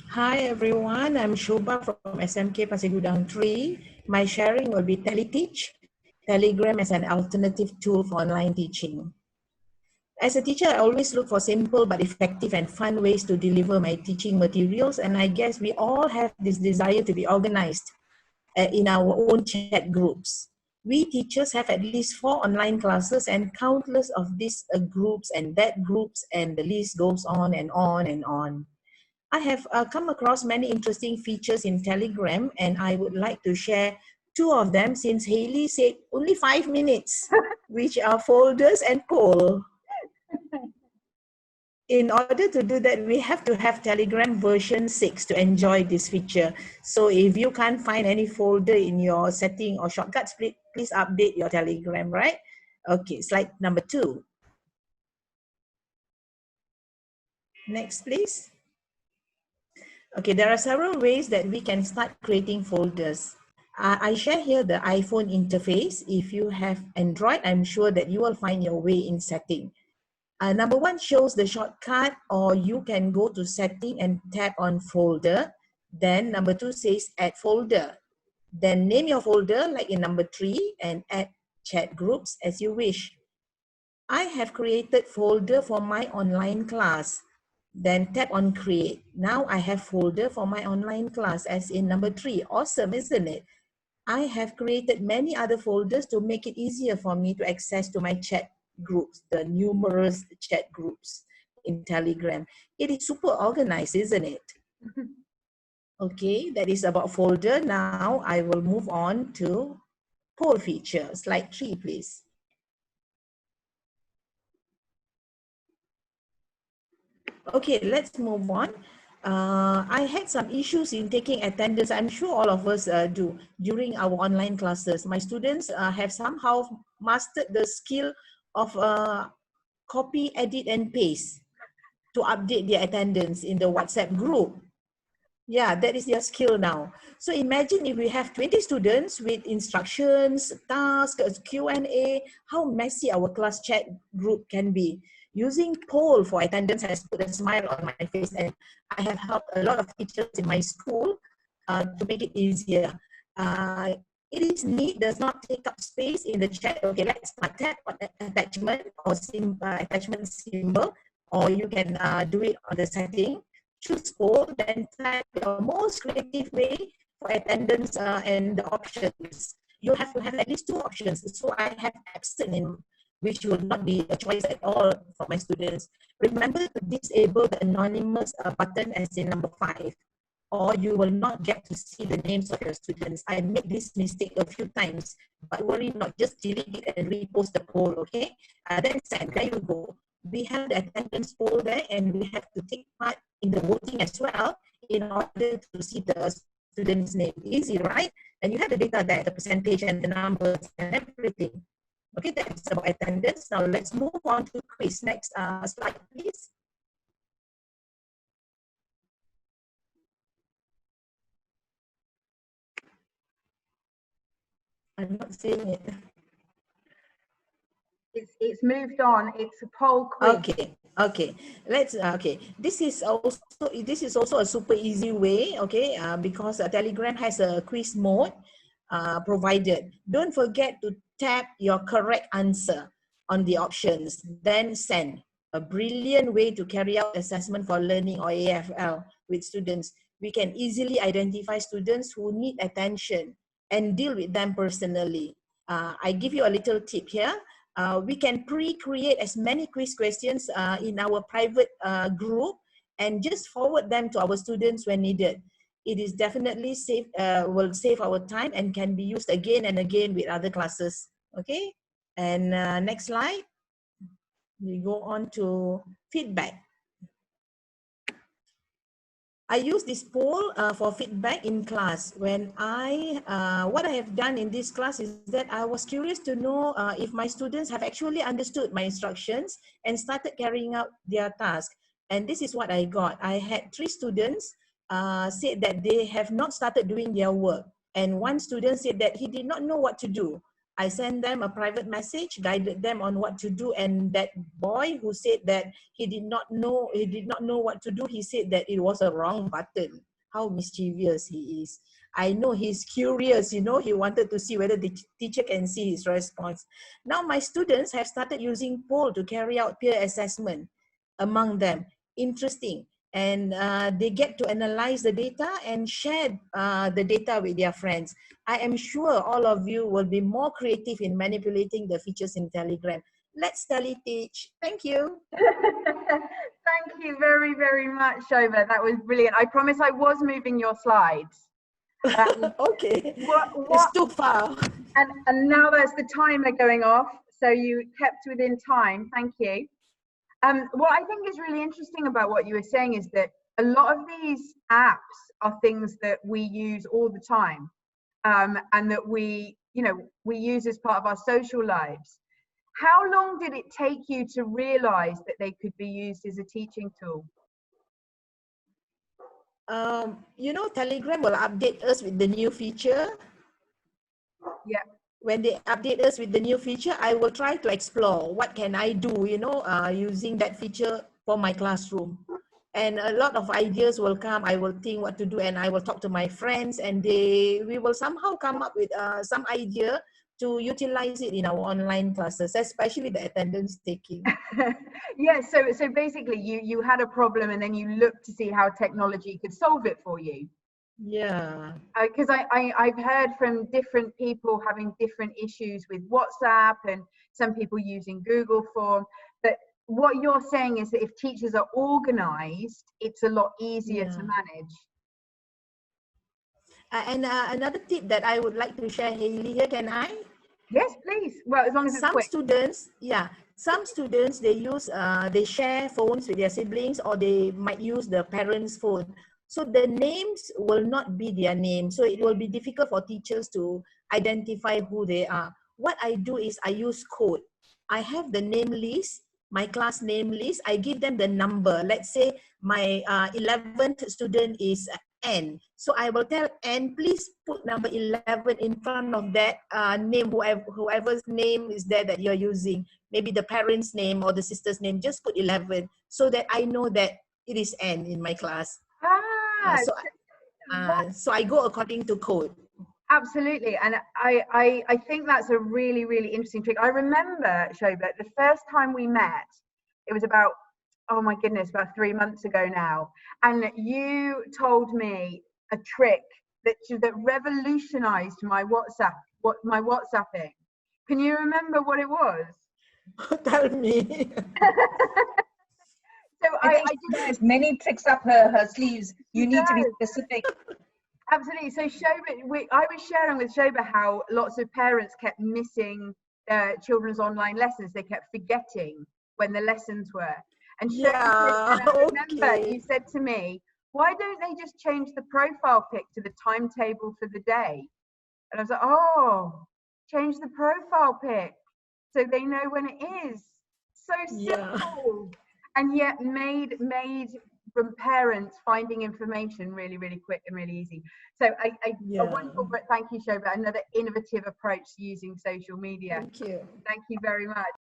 Hi everyone, I'm Shoba from SMK Pasir Gudang 3. My sharing will be Tele-Teach, Telegram as an alternative tool for online teaching. As a teacher, I always look for simple but effective and fun ways to deliver my teaching materials, and I guess we all have this desire to be organized in our own chat groups. We teachers have at least 4 online classes and countless of these groups and that groups, and the list goes on and on and on. I have come across many interesting features in Telegram, and I would like to share 2 of them since Haley said only 5 minutes, which are folders and poll. In order to do that, we have to have Telegram version 6 to enjoy this feature. So if you can't find any folder in your setting or shortcuts, please update your Telegram, right? Okay, slide number 2. Next, please. Okay, there are several ways that we can start creating folders. I share here the iPhone interface. If you have Android, I'm sure that you will find your way in setting. Number 1 shows the shortcut, or you can go to setting and tap on folder. Then number 2 says add folder. Then name your folder like in number 3 and add chat groups as you wish. I have created folder for my online class. Then tap on create. Now I have folder for my online class as in number 3. Awesome, isn't it? I have created many other folders to make it easier for me to access to my chat groups, the numerous chat groups in Telegram. It is super organized, isn't it? Okay, that is about folder. Now I will move on to poll feature. Slide 3, please. Okay, let's move on. I had some issues in taking attendance. I'm sure all of us do during our online classes. My students have somehow mastered the skill of copy, edit, and paste to update their attendance in the WhatsApp group. Yeah, that is their skill now. So imagine if we have 20 students with instructions, tasks, Q&A, how messy our class chat group can be. Using poll for attendance has put a smile on my face, and I have helped a lot of teachers in my school to make it easier. It is neat, does not take up space in the chat. Okay, let's tap on attachment or attachment symbol, or you can do it on the setting. Choose poll, then type your most creative way for attendance and the options. You have to have at least 2 options. So I have absent, which will not be a choice at all for my students. Remember to disable the anonymous button as in number 5, or you will not get to see the names of your students. I made this mistake a few times, but worry not, just delete it and repost the poll, okay? Then send, there you go. We have the attendance poll there, and we have to take part in the voting as well in order to see the student's name. Easy, right? And you have the data there, the percentage and the numbers and everything. Okay, that's about attendance. Now let's move on to quiz. Next slide, please. I'm not seeing it. It's moved on. It's a poll quiz. Okay. Let's This is also a super easy way. Okay, because Telegram has a quiz mode provided. Don't forget to tap your correct answer on the options, then send. A brilliant way to carry out assessment for learning or AFL with students. We can easily identify students who need attention and deal with them personally. I give you a little tip here. We can pre-create as many quiz questions in our private group and just forward them to our students when needed. It is definitely will save our time and can be used again and again with other classes. Okay, and next slide. We go on to feedback. I use this poll for feedback in class. When what I have done in this class is that I was curious to know if my students have actually understood my instructions and started carrying out their task. And this is what I got. I had 3 students said that they have not started doing their work. And 1 student said that he did not know what to do. I sent them a private message, guided them on what to do, and that boy who said that he did not know what to do, he said that it was a wrong button. How mischievous he is. I know he's curious, you know, he wanted to see whether the teacher can see his response. Now my students have started using poll to carry out peer assessment among them. Interesting. And they get to analyze the data and share the data with their friends. I am sure all of you will be more creative in manipulating the features in Telegram. Let's Tele-Teach. Thank you. Thank you very, very much, Shoba. That was brilliant. I promise I was moving your slides. Okay, it's too far. And now there's the timer going off, so you kept within time. Thank you. What I think is really interesting about what you were saying is that a lot of these apps are things that we use all the time, and that we use as part of our social lives. How long did it take you to realize that they could be used as a teaching tool? You know, Telegram will update us with the new feature. Yeah. When they update us with the new feature, I will try to explore what can I do, you know, using that feature for my classroom. And a lot of ideas will come. I will think what to do, and I will talk to my friends, and we will somehow come up with some idea to utilize it in our online classes, especially the attendance taking. Yeah, so basically you had a problem and then you looked to see how technology could solve it for you. Yeah. Because I've heard from different people having different issues with WhatsApp and some people using Google Form. But what you're saying is that if teachers are organized, it's a lot easier to manage. And another tip that I would like to share, Hayley, here, can I? Yes, please. Well, as long as it's quick. Some students, they use, they share phones with their siblings, or they might use the parents' phone. So the names will not be their name. So it will be difficult for teachers to identify who they are. What I do is I use code. I have the name list, my class name list. I give them the number. Let's say my 11th student is N. So I will tell N, please put number 11 in front of that name, whoever's name is there that you're using. Maybe the parent's name or the sister's name, just put 11 so that I know that it is N in my class. So I go according to code. Absolutely. And I think that's a really, really interesting trick. I remember, Shoba, the first time we met, it was about, oh my goodness, about 3 months ago now. And you told me a trick that revolutionized my WhatsApping. Can you remember what it was? Tell me. So I think she has many tricks up her sleeves. You need to be specific. Absolutely. So Shoba, I was sharing with Shoba how lots of parents kept missing their children's online lessons. They kept forgetting when the lessons were. And Shoba, and I remember you said to me, why don't they just change the profile pic to the timetable for the day? And I was like, oh, change the profile pic so they know when it is. So simple. And yet made from parents finding information really, really quick and really easy. So a wonderful, thank you, Shoba. Another innovative approach to using social media. Thank you. Thank you very much.